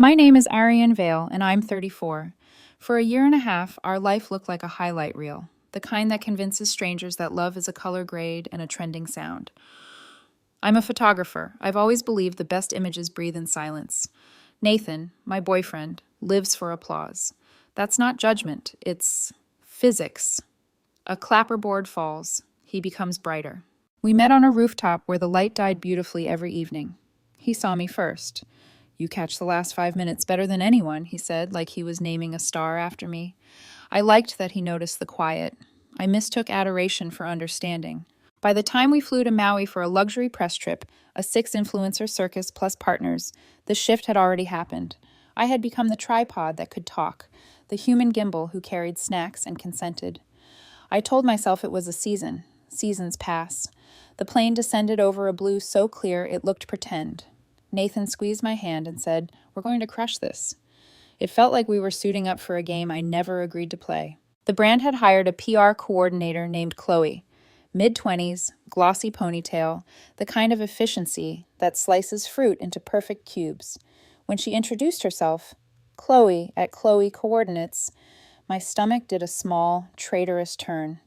My name is Ariane Vale, and I'm 34. For a year and a half, our life looked like a highlight reel, the kind that convinces strangers that love is a color grade and a trending sound. I'm a photographer. I've always believed the best images breathe in silence. Nathan, my boyfriend, lives for applause. That's not judgment, it's physics. A clapperboard falls, he becomes brighter. We met on a rooftop where the light died beautifully every evening. He saw me first. "You catch the last 5 minutes better than anyone," he said, like he was naming a star after me. I liked that he noticed the quiet. I mistook adoration for understanding. By the time we flew to Maui for a luxury press trip, a 6-influencer circus plus partners, the shift had already happened. I had become the tripod that could talk, the human gimbal who carried snacks and consented. I told myself it was a season. Seasons pass. The plane descended over a blue so clear it looked pretend. Nathan squeezed my hand and said, "We're going to crush this." It felt like we were suiting up for a game I never agreed to play. The brand had hired a PR coordinator named Chloe. Mid-20s, glossy ponytail, the kind of efficiency that slices fruit into perfect cubes. When she introduced herself, Chloe at Chloe Coordinates, my stomach did a small, traitorous turn.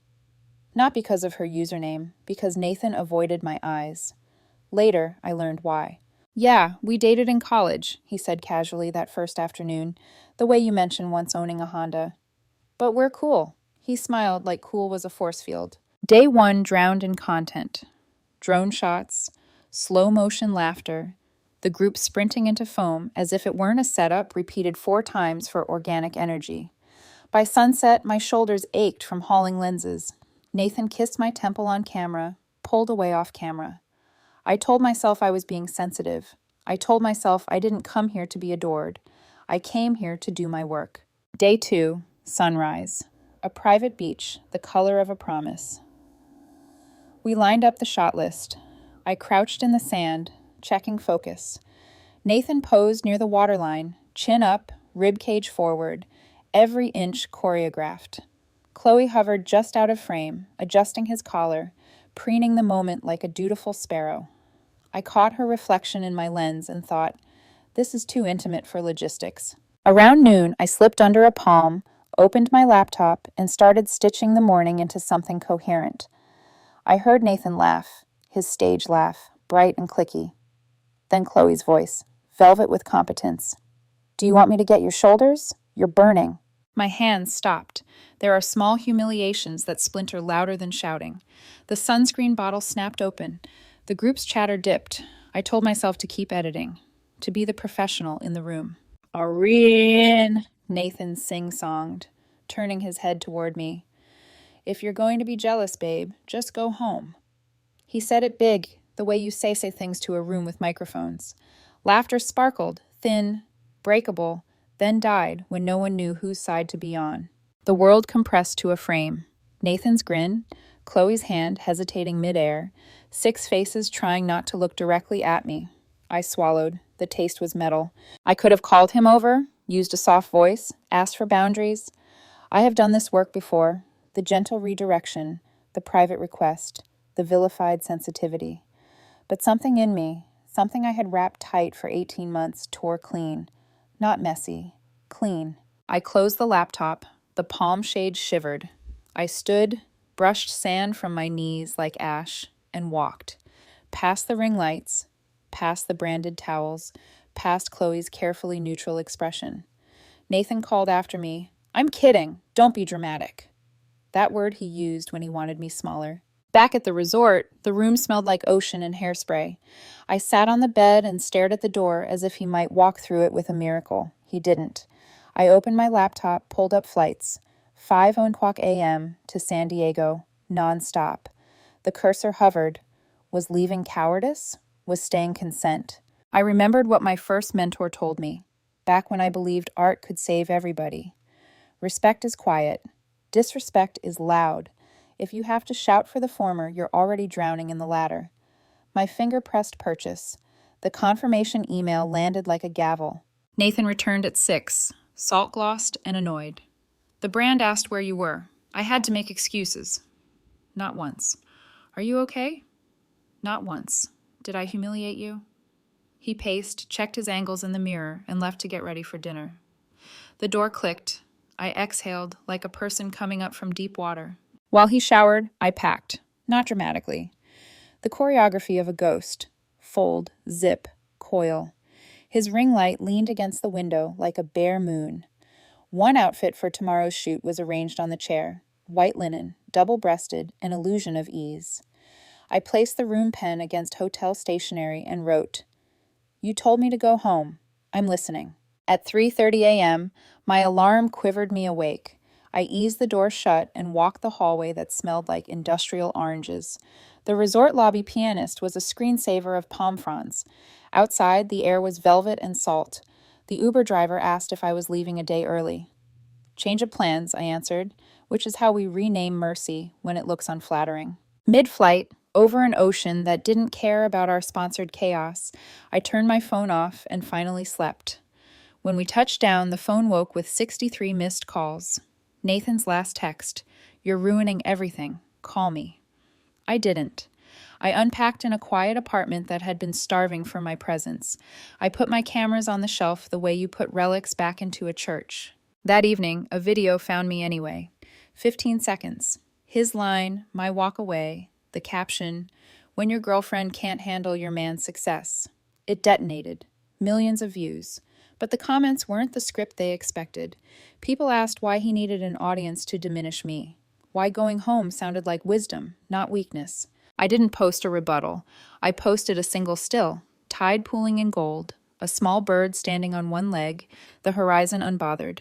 Not because of her username, because Nathan avoided my eyes. Later, I learned why. "Yeah, we dated in college," he said casually that first afternoon, the way you mentioned once owning a Honda. "But we're cool." He smiled like cool was a force field. Day one drowned in content. Drone shots, slow motion laughter, the group sprinting into foam as if it weren't a setup repeated 4 times for organic energy. By sunset, my shoulders ached from hauling lenses. Nathan kissed my temple on camera, pulled away off camera. I told myself I was being sensitive. I told myself I didn't come here to be adored. I came here to do my work. Day 2, sunrise. A private beach, the color of a promise. We lined up the shot list. I crouched in the sand, checking focus. Nathan posed near the waterline, chin up, ribcage forward, every inch choreographed. Chloe hovered just out of frame, adjusting his collar, preening the moment like a dutiful sparrow. I caught her reflection in my lens and thought, this is too intimate for logistics. Around noon, I slipped under a palm, opened my laptop, and started stitching the morning into something coherent. I heard Nathan laugh, his stage laugh, bright and clicky. Then Chloe's voice, velvet with competence. "Do you want me to get your shoulders? You're burning." My hands stopped. There are small humiliations that splinter louder than shouting. The sunscreen bottle snapped open. The group's chatter dipped. I told myself to keep editing, to be the professional in the room. "Ariane," Nathan sing-songed, turning his head toward me. "If you're going to be jealous, babe, just go home." He said it big, the way you say things to a room with microphones. Laughter sparkled, thin, breakable, then died when no one knew whose side to be on. The world compressed to a frame. Nathan's grin, Chloe's hand hesitating midair, 6 faces trying not to look directly at me. I swallowed. The taste was metal. I could have called him over, used a soft voice, asked for boundaries. I have done this work before. The gentle redirection, the private request, the vilified sensitivity. But something in me, something I had wrapped tight for 18 months, tore clean. Not messy, clean. I closed the laptop. The palm shade shivered. I stood, brushed sand from my knees like ash, and walked. Past the ring lights, past the branded towels, past Chloe's carefully neutral expression. Nathan called after me, "I'm kidding. Don't be dramatic." That word he used when he wanted me smaller. Back at the resort, the room smelled like ocean and hairspray. I sat on the bed and stared at the door as if he might walk through it with a miracle. He didn't. I opened my laptop, pulled up flights. 5:00 a.m. to San Diego, non-stop. The cursor hovered. Was leaving cowardice? Was staying consent? I remembered what my first mentor told me, back when I believed art could save everybody. Respect is quiet. Disrespect is loud. If you have to shout for the former, you're already drowning in the latter. My finger pressed purchase. The confirmation email landed like a gavel. Nathan returned at 6, salt-glossed and annoyed. The brand asked where you were. I had to make excuses. Not once. "Are you okay?" Not once. "Did I humiliate you?" He paced, checked his angles in the mirror, and left to get ready for dinner. The door clicked. I exhaled like a person coming up from deep water. While he showered, I packed. Not dramatically. The choreography of a ghost. Fold, zip, coil. His ring light leaned against the window like a bare moon. One outfit for tomorrow's shoot was arranged on the chair. White linen, double-breasted, an illusion of ease. I placed the room pen against hotel stationery and wrote, "You told me to go home. I'm listening." At 3:30 a.m., my alarm quivered me awake. I eased the door shut and walked the hallway that smelled like industrial oranges. The resort lobby pianist was a screensaver of palm fronds. Outside, the air was velvet and salt. The Uber driver asked if I was leaving a day early. "Change of plans," I answered, which is how we rename mercy when it looks unflattering. Mid-flight, over an ocean that didn't care about our sponsored chaos, I turned my phone off and finally slept. When we touched down, the phone woke with 63 missed calls. Nathan's last text, "You're ruining everything. Call me." I didn't. I unpacked in a quiet apartment that had been starving for my presence. I put my cameras on the shelf the way you put relics back into a church. That evening, a video found me anyway. 15 seconds. His line, my walk away, the caption, "When your girlfriend can't handle your man's success." It detonated. Millions of views. But the comments weren't the script they expected. People asked why he needed an audience to diminish me. Why going home sounded like wisdom, not weakness. I didn't post a rebuttal. I posted a single still, tide pooling in gold, a small bird standing on one leg, the horizon unbothered.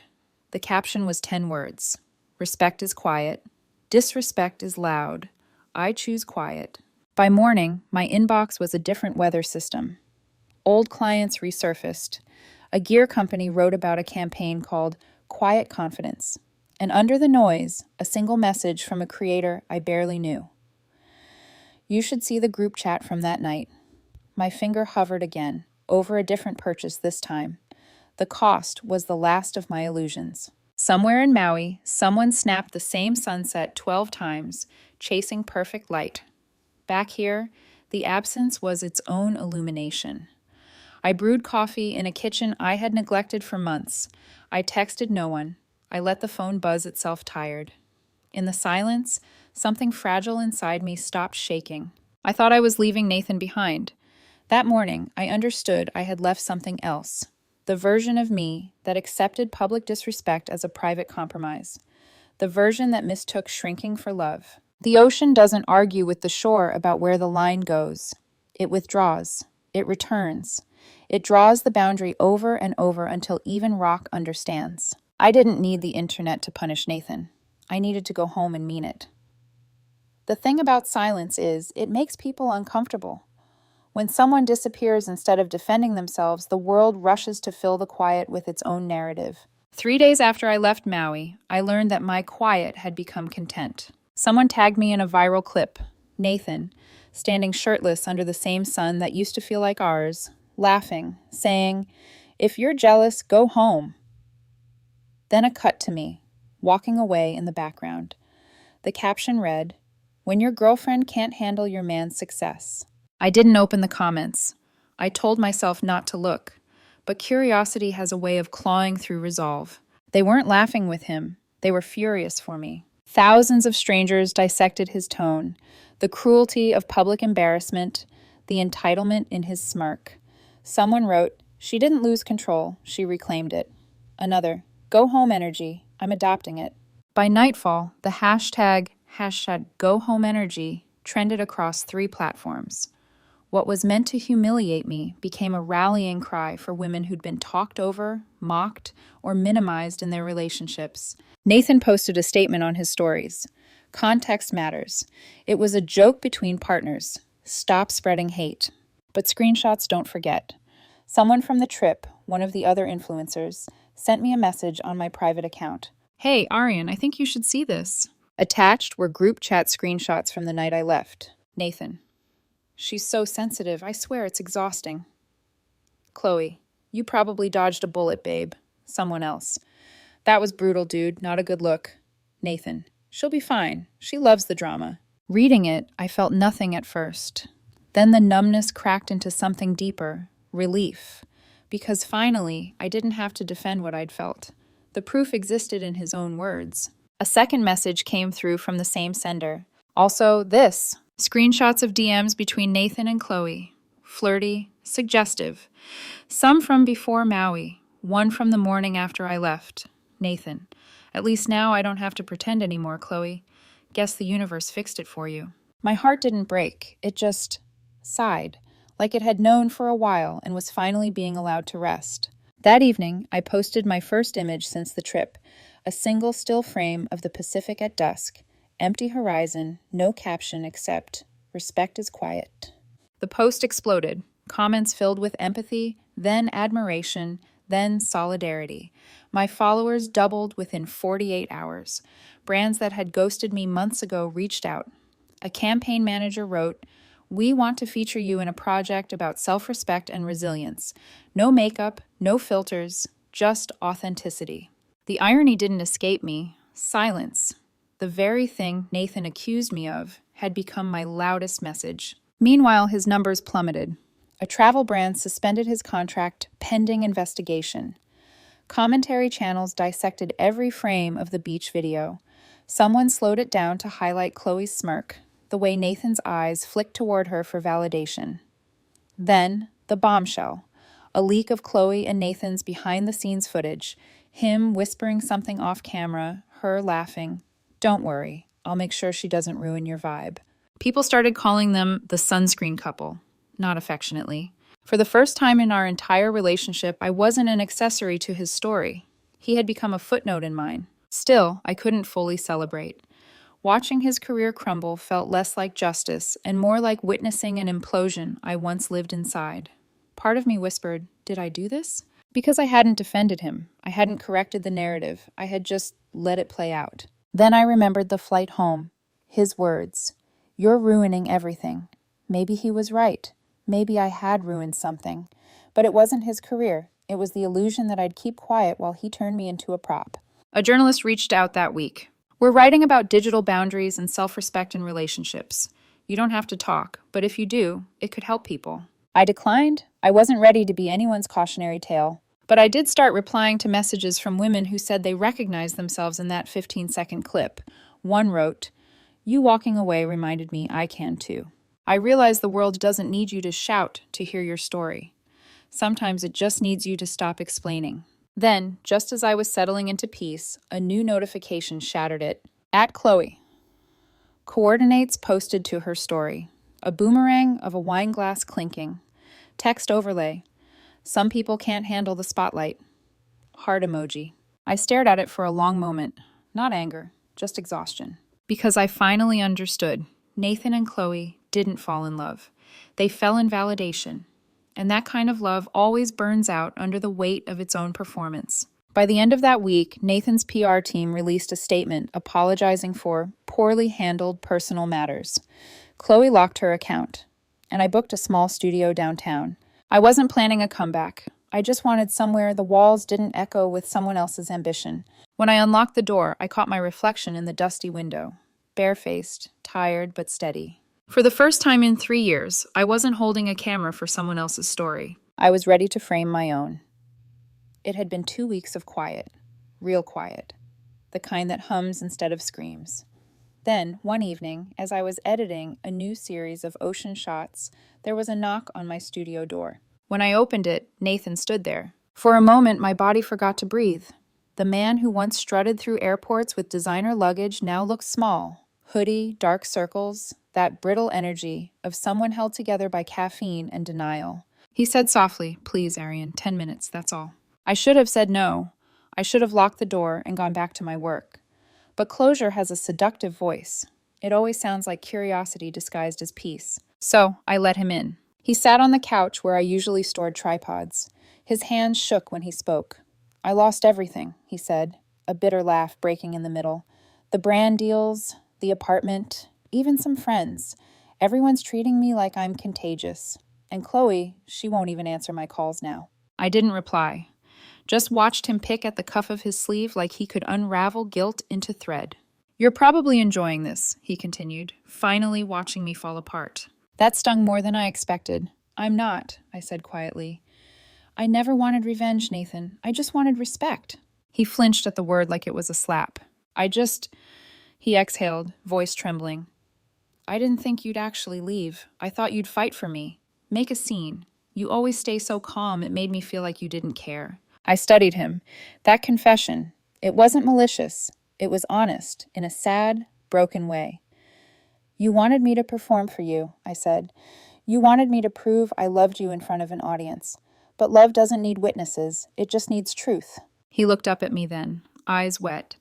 The caption was 10 words. Respect is quiet. Disrespect is loud. I choose quiet. By morning, my inbox was a different weather system. Old clients resurfaced. A gear company wrote about a campaign called Quiet Confidence. And under the noise, a single message from a creator I barely knew. You should see the group chat from that night. My finger hovered again, over a different purchase this time. The cost was the last of my illusions. Somewhere in Maui, someone snapped the same sunset 12 times, chasing perfect light. Back here, the absence was its own illumination. I brewed coffee in a kitchen I had neglected for months. I texted no one. I let the phone buzz itself tired. In the silence, something fragile inside me stopped shaking. I thought I was leaving Nathan behind. That morning, I understood I had left something else. The version of me that accepted public disrespect as a private compromise. The version that mistook shrinking for love. The ocean doesn't argue with the shore about where the line goes. It withdraws. It returns. It draws the boundary over and over until even rock understands. I didn't need the internet to punish Nathan. I needed to go home and mean it. The thing about silence is, it makes people uncomfortable. When someone disappears instead of defending themselves, the world rushes to fill the quiet with its own narrative. 3 days after I left Maui, I learned that my quiet had become content. Someone tagged me in a viral clip, Nathan, standing shirtless under the same sun that used to feel like ours, laughing, saying, "If you're jealous, go home." Then a cut to me, walking away in the background. The caption read, "When your girlfriend can't handle your man's success." I didn't open the comments. I told myself not to look, but curiosity has a way of clawing through resolve. They weren't laughing with him. They were furious for me. Thousands of strangers dissected his tone, the cruelty of public embarrassment, the entitlement in his smirk. Someone wrote, "She didn't lose control, she reclaimed it." Another, "Go home energy, I'm adopting it." By nightfall, the hashtag #GoHomeEnergy trended across 3 platforms. What was meant to humiliate me became a rallying cry for women who'd been talked over, mocked, or minimized in their relationships. Nathan posted a statement on his stories. Context matters. It was a joke between partners. Stop spreading hate. But screenshots don't forget. Someone from the trip, one of the other influencers, sent me a message on my private account. "Hey, Aryan, I think you should see this." Attached were group chat screenshots from the night I left. Nathan. "She's so sensitive, I swear it's exhausting." Chloe. "You probably dodged a bullet, babe." Someone else. "That was brutal, dude, not a good look." Nathan. "She'll be fine. She loves the drama." Reading it, I felt nothing at first. Then the numbness cracked into something deeper, relief. Because finally, I didn't have to defend what I'd felt. The proof existed in his own words. A second message came through from the same sender. Also, this. Screenshots of DMs between Nathan and Chloe. Flirty, suggestive. Some from before Maui. One from the morning after I left. Nathan. At least now I don't have to pretend anymore, Chloe. Guess the universe fixed it for you. My heart didn't break. It just sighed, like it had known for a while and was finally being allowed to rest. That evening, I posted my first image since the trip, a single still frame of the Pacific at dusk, empty horizon, no caption except, "Respect is quiet." The post exploded, comments filled with empathy, then admiration, then solidarity. My followers doubled within 48 hours. Brands that had ghosted me months ago reached out. A campaign manager wrote, "We want to feature you in a project about self-respect and resilience. No makeup, no filters, just authenticity." The irony didn't escape me. Silence, the very thing Nathan accused me of, had become my loudest message. Meanwhile, his numbers plummeted. A travel brand suspended his contract pending investigation. Commentary channels dissected every frame of the beach video. Someone slowed it down to highlight Chloe's smirk, the way Nathan's eyes flicked toward her for validation. Then, the bombshell. A leak of Chloe and Nathan's behind-the-scenes footage. Him whispering something off camera, her laughing. "Don't worry, I'll make sure she doesn't ruin your vibe." People started calling them the sunscreen couple, not affectionately. For the first time in our entire relationship, I wasn't an accessory to his story. He had become a footnote in mine. Still, I couldn't fully celebrate. Watching his career crumble felt less like justice and more like witnessing an implosion I once lived inside. Part of me whispered, did I do this? Because I hadn't defended him. I hadn't corrected the narrative. I had just let it play out. Then I remembered the flight home. His words. "You're ruining everything." Maybe he was right. Maybe I had ruined something. But it wasn't his career. It was the illusion that I'd keep quiet while he turned me into a prop. A journalist reached out that week. "We're writing about digital boundaries and self-respect in relationships. You don't have to talk, but if you do, it could help people." I declined. I wasn't ready to be anyone's cautionary tale. But I did start replying to messages from women who said they recognized themselves in that 15-second clip. One wrote, "You walking away reminded me I can too. I realize the world doesn't need you to shout to hear your story. Sometimes it just needs you to stop explaining." Then, just as I was settling into peace, a new notification shattered it. At Chloe. Coordinates posted to her story. A boomerang of a wine glass clinking. Text overlay. "Some people can't handle the spotlight." Heart emoji. I stared at it for a long moment. Not anger, just exhaustion. Because I finally understood. Nathan and Chloe didn't fall in love. They fell in validation. And that kind of love always burns out under the weight of its own performance. By the end of that week, Nathan's PR team released a statement apologizing for poorly handled personal matters. Chloe locked her account, and I booked a small studio downtown. I wasn't planning a comeback. I just wanted somewhere the walls didn't echo with someone else's ambition. When I unlocked the door, I caught my reflection in the dusty window. Barefaced, tired, but steady. For the first time in 3 years, I wasn't holding a camera for someone else's story. I was ready to frame my own. It had been 2 weeks of quiet. Real quiet. The kind that hums instead of screams. Then, one evening, as I was editing a new series of ocean shots, there was a knock on my studio door. When I opened it, Nathan stood there. For a moment, my body forgot to breathe. The man who once strutted through airports with designer luggage now looked small. Hoodie, dark circles, that brittle energy of someone held together by caffeine and denial. He said softly, "Please, Arian, 10 minutes, that's all." I should have said no. I should have locked the door and gone back to my work. But closure has a seductive voice. It always sounds like curiosity disguised as peace. So I let him in. He sat on the couch where I usually stored tripods. His hands shook when he spoke. "I lost everything," he said, a bitter laugh breaking in the middle. "The brand deals, the apartment, even some friends. Everyone's treating me like I'm contagious. And Chloe, she won't even answer my calls now." I didn't reply. Just watched him pick at the cuff of his sleeve like he could unravel guilt into thread. "You're probably enjoying this," he continued, finally watching me fall apart. That stung more than I expected. "I'm not," I said quietly. I never wanted revenge, Nathan. I just wanted respect. He flinched at the word like it was a slap. He exhaled, voice trembling. I didn't think you'd actually leave. I thought you'd fight for me. Make a scene. You always stay so calm, it made me feel like you didn't care. I studied him. That confession, it wasn't malicious. It was honest, in a sad, broken way. You wanted me to perform for you, I said. You wanted me to prove I loved you in front of an audience. But love doesn't need witnesses, it just needs truth. He looked up at me then, eyes wet.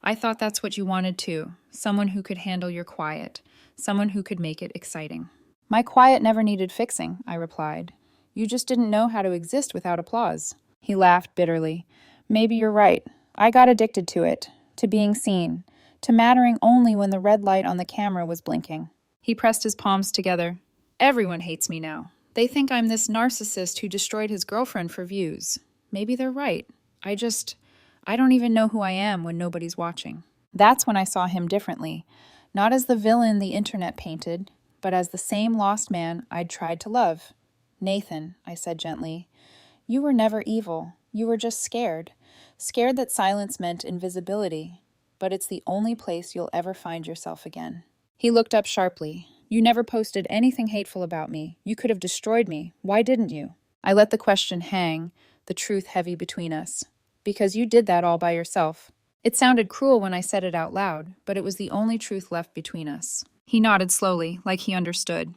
I thought that's what you wanted too, someone who could handle your quiet, someone who could make it exciting. My quiet never needed fixing, I replied. You just didn't know how to exist without applause. He laughed bitterly. Maybe you're right. I got addicted to it, to being seen, to mattering only when the red light on the camera was blinking. He pressed his palms together. Everyone hates me now. They think I'm this narcissist who destroyed his girlfriend for views. Maybe they're right. I don't even know who I am when nobody's watching. That's when I saw him differently, not as the villain the internet painted, but as the same lost man I'd tried to love. Nathan, I said gently, you were never evil. You were just scared. Scared that silence meant invisibility. But it's the only place you'll ever find yourself again. He looked up sharply. You never posted anything hateful about me. You could have destroyed me. Why didn't you? I let the question hang, the truth heavy between us. Because you did that all by yourself. It sounded cruel when I said it out loud, but it was the only truth left between us. He nodded slowly, like he understood.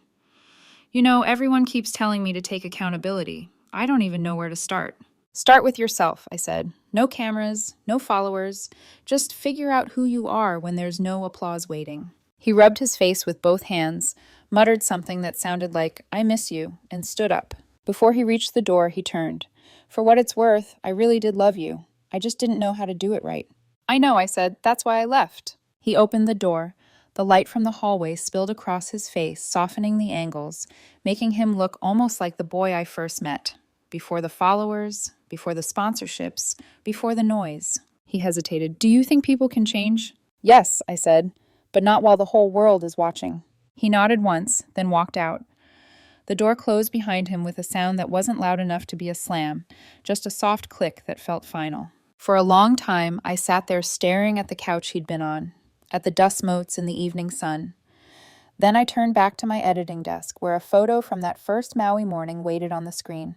You know, everyone keeps telling me to take accountability. I don't even know where to start. Start with yourself, I said. No cameras, no followers. Just figure out who you are when there's no applause waiting. He rubbed his face with both hands, muttered something that sounded like, I miss you, and stood up. Before he reached the door, he turned. For what it's worth, I really did love you. I just didn't know how to do it right. I know, I said. That's why I left. He opened the door. The light from the hallway spilled across his face, softening the angles, making him look almost like the boy I first met. Before the followers, before the sponsorships, before the noise. He hesitated. Do you think people can change? Yes, I said, but not while the whole world is watching. He nodded once, then walked out. The door closed behind him with a sound that wasn't loud enough to be a slam, just a soft click that felt final. For a long time, I sat there staring at the couch he'd been on, at the dust motes in the evening sun. Then I turned back to my editing desk, where a photo from that first Maui morning waited on the screen.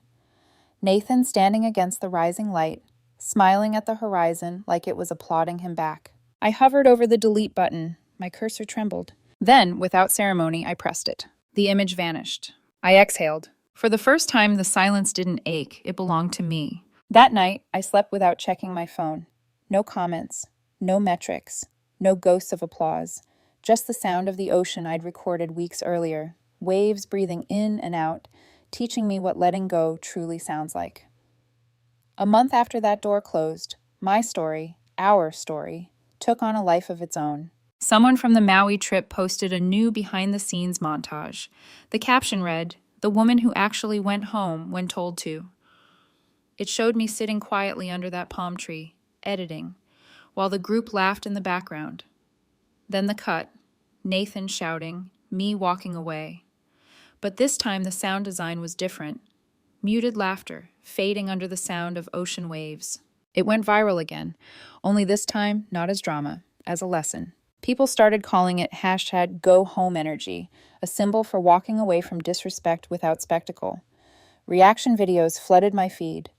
Nathan standing against the rising light, smiling at the horizon like it was applauding him back. I hovered over the delete button. My cursor trembled. Then, without ceremony, I pressed it. The image vanished. I exhaled. For the first time, the silence didn't ache. It belonged to me. That night, I slept without checking my phone. No comments, no metrics, no ghosts of applause. Just the sound of the ocean I'd recorded weeks earlier, waves breathing in and out, teaching me what letting go truly sounds like. A month after that door closed, my story, our story, took on a life of its own. Someone from the Maui trip posted a new behind-the-scenes montage. The caption read, "The woman who actually went home when told to." It showed me sitting quietly under that palm tree, editing, while the group laughed in the background. Then the cut, Nathan shouting, me walking away. But this time the sound design was different. Muted laughter, fading under the sound of ocean waves. It went viral again, only this time not as drama, as a lesson. People started calling it #GoHomeEnergy, a symbol for walking away from disrespect without spectacle. Reaction videos flooded my feed.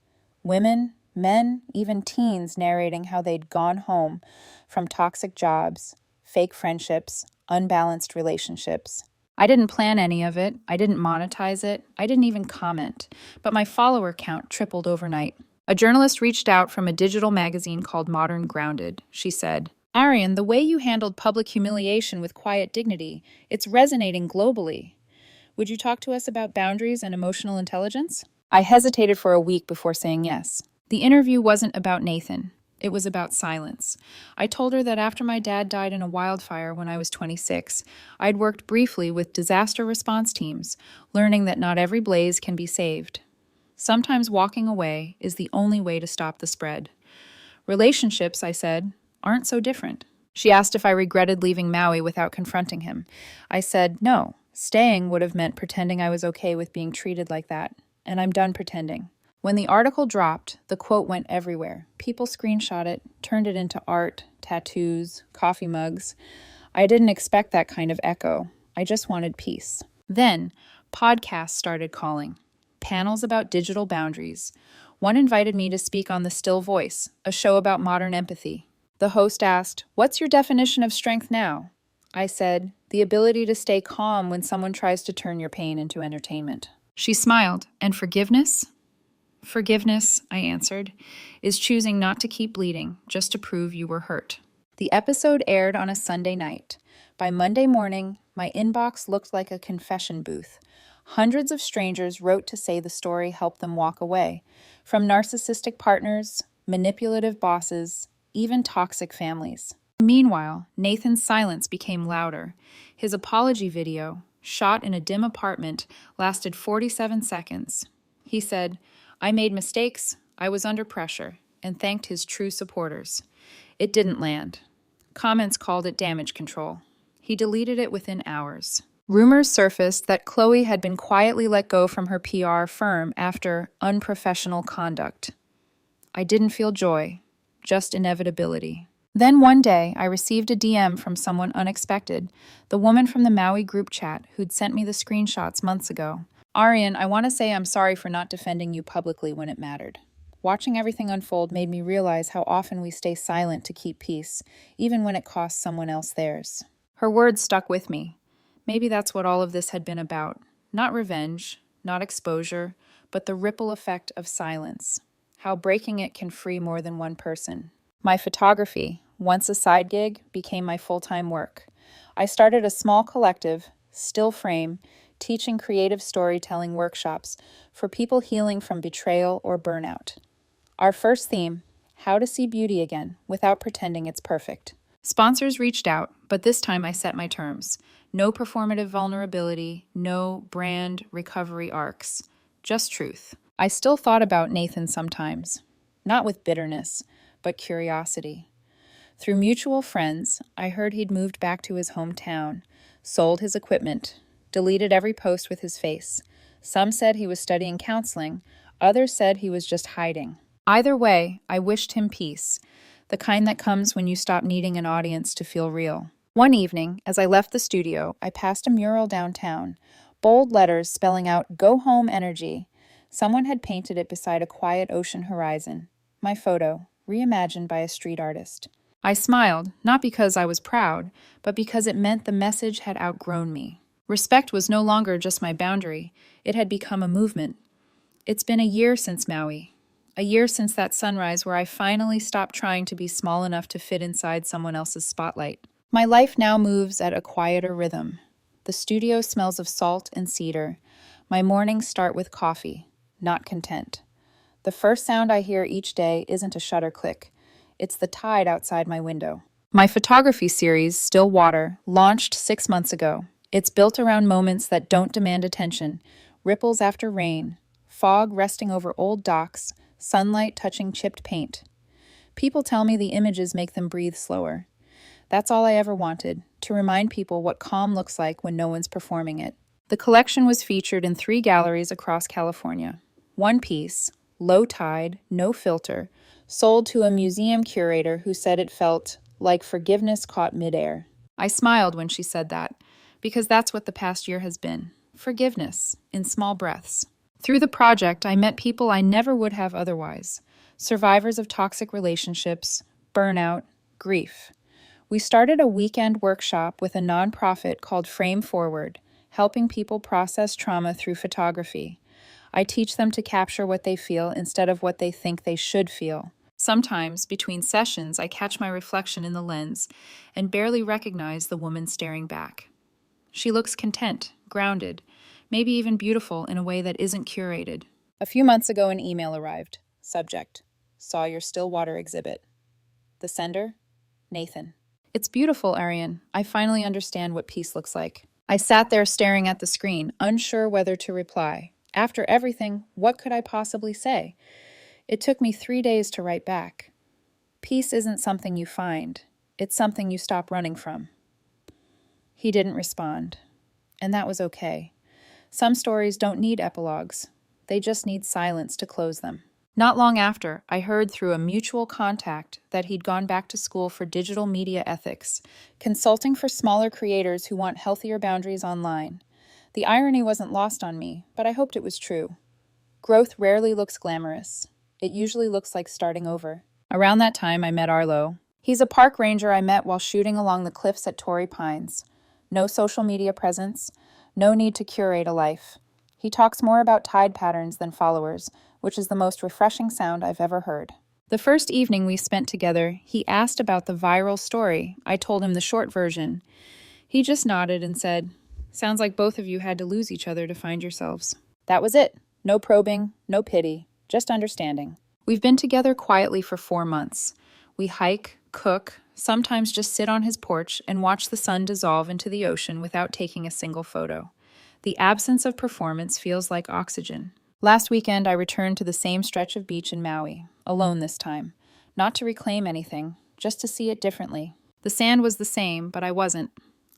Women, men, even teens narrating how they'd gone home from toxic jobs, fake friendships, unbalanced relationships. I didn't plan any of it. I didn't monetize it. I didn't even comment. But my follower count tripled overnight. A journalist reached out from a digital magazine called Modern Grounded. She said, "Arian, the way you handled public humiliation with quiet dignity, it's resonating globally. Would you talk to us about boundaries and emotional intelligence?" I hesitated for a week before saying yes. The interview wasn't about Nathan. It was about silence. I told her that after my dad died in a wildfire when I was 26, I'd worked briefly with disaster response teams, learning that not every blaze can be saved. Sometimes walking away is the only way to stop the spread. Relationships, I said, aren't so different. She asked if I regretted leaving Maui without confronting him. I said no. Staying would have meant pretending I was okay with being treated like that, and I'm done pretending. When the article dropped, the quote went everywhere. People screenshot it, turned it into art, tattoos, coffee mugs. I didn't expect that kind of echo. I just wanted peace. Then, podcasts started calling. Panels about digital boundaries. One invited me to speak on The Still Voice, a show about modern empathy. The host asked, "What's your definition of strength now?" I said, "The ability to stay calm when someone tries to turn your pain into entertainment." She smiled. "And forgiveness?" "Forgiveness," I answered, "is choosing not to keep bleeding just to prove you were hurt." The episode aired on a Sunday night. By Monday morning, my inbox looked like a confession booth. Hundreds of strangers wrote to say the story helped them walk away, from narcissistic partners, manipulative bosses, even toxic families. Meanwhile, Nathan's silence became louder. His apology video, shot in a dim apartment, lasted 47 seconds. He said, "I made mistakes, I was under pressure," and thanked his true supporters. It didn't land. Comments called it damage control. He deleted it within hours. Rumors surfaced that Chloe had been quietly let go from her PR firm after unprofessional conduct. I didn't feel joy, just inevitability. Then one day, I received a DM from someone unexpected, the woman from the Maui group chat who'd sent me the screenshots months ago. "Arian, I want to say I'm sorry for not defending you publicly when it mattered. Watching everything unfold made me realize how often we stay silent to keep peace, even when it costs someone else theirs." Her words stuck with me. Maybe that's what all of this had been about. Not revenge, not exposure, but the ripple effect of silence. How breaking it can free more than one person. My photography, once a side gig, became my full-time work. I started a small collective, Still Frame, teaching creative storytelling workshops for people healing from betrayal or burnout. Our first theme, how to see beauty again without pretending it's perfect. Sponsors reached out, but this time I set my terms. No performative vulnerability, no brand recovery arcs, just truth. I still thought about Nathan sometimes, not with bitterness, but curiosity. Through mutual friends, I heard he'd moved back to his hometown, sold his equipment, deleted every post with his face. Some said he was studying counseling, others said he was just hiding. Either way, I wished him peace, the kind that comes when you stop needing an audience to feel real. One evening, as I left the studio, I passed a mural downtown, bold letters spelling out "Go Home Energy." Someone had painted it beside a quiet ocean horizon. My photo, reimagined by a street artist. I smiled, not because I was proud, but because it meant the message had outgrown me. Respect was no longer just my boundary, it had become a movement. It's been a year since Maui. A year since that sunrise where I finally stopped trying to be small enough to fit inside someone else's spotlight. My life now moves at a quieter rhythm. The studio smells of salt and cedar. My mornings start with coffee, not content. The first sound I hear each day isn't a shutter click. It's the tide outside my window. My photography series, Still Water, launched 6 months ago. It's built around moments that don't demand attention, ripples after rain, fog resting over old docks, sunlight touching chipped paint. People tell me the images make them breathe slower. That's all I ever wanted, to remind people what calm looks like when no one's performing it. The collection was featured in 3 galleries across California. One piece, Low Tide, No Filter, sold to a museum curator who said it felt like forgiveness caught midair. I smiled when she said that, because that's what the past year has been. Forgiveness, in small breaths. Through the project, I met people I never would have otherwise. Survivors of toxic relationships, burnout, grief. We started a weekend workshop with a nonprofit called Frame Forward, helping people process trauma through photography. I teach them to capture what they feel instead of what they think they should feel. Sometimes, between sessions, I catch my reflection in the lens and barely recognize the woman staring back. She looks content, grounded, maybe even beautiful in a way that isn't curated. A few months ago, an email arrived. Subject: Saw your Stillwater exhibit. The sender: Nathan. It's beautiful, Arian. I finally understand what peace looks like. I sat there staring at the screen, unsure whether to reply. After everything, what could I possibly say? It took me 3 days to write back. Peace isn't something you find. It's something you stop running from. He didn't respond. And that was okay. Some stories don't need epilogues. They just need silence to close them. Not long after, I heard through a mutual contact that he'd gone back to school for digital media ethics, consulting for smaller creators who want healthier boundaries online. The irony wasn't lost on me, but I hoped it was true. Growth rarely looks glamorous. It usually looks like starting over. Around that time, I met Arlo. He's a park ranger I met while shooting along the cliffs at Torrey Pines. No social media presence, no need to curate a life. He talks more about tide patterns than followers, which is the most refreshing sound I've ever heard. The first evening we spent together, he asked about the viral story. I told him the short version. He just nodded and said, "Sounds like both of you had to lose each other to find yourselves." That was it. No probing, no pity, just understanding. We've been together quietly for 4 months. We hike, cook, sometimes just sit on his porch and watch the sun dissolve into the ocean without taking a single photo. The absence of performance feels like oxygen. Last weekend, I returned to the same stretch of beach in Maui, alone this time. Not to reclaim anything, just to see it differently. The sand was the same, but I wasn't.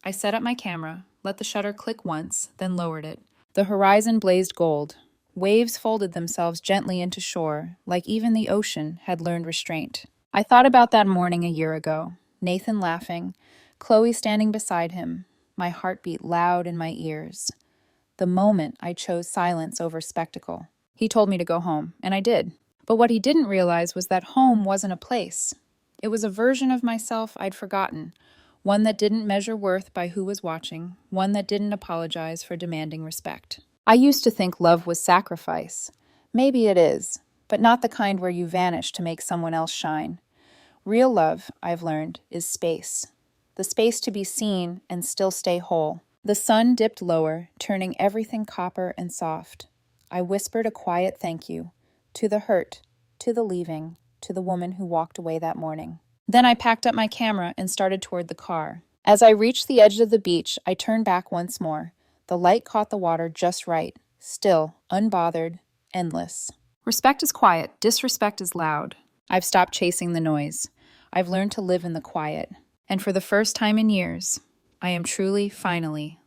I set up my camera, let the shutter click once, then lowered it. The horizon blazed gold. Waves folded themselves gently into shore, like even the ocean had learned restraint. I thought about that morning a year ago. Nathan laughing, Chloe standing beside him, my heartbeat loud in my ears. The moment I chose silence over spectacle. He told me to go home, and I did. But what he didn't realize was that home wasn't a place. It was a version of myself I'd forgotten, one that didn't measure worth by who was watching, one that didn't apologize for demanding respect. I used to think love was sacrifice. Maybe it is, but not the kind where you vanish to make someone else shine. Real love, I've learned, is space. The space to be seen and still stay whole. The sun dipped lower, turning everything copper and soft. I whispered a quiet thank you, to the hurt, to the leaving, to the woman who walked away that morning. Then I packed up my camera and started toward the car. As I reached the edge of the beach, I turned back once more. The light caught the water just right, still, unbothered, endless. Respect is quiet, disrespect is loud. I've stopped chasing the noise. I've learned to live in the quiet. And for the first time in years, I am truly, finally,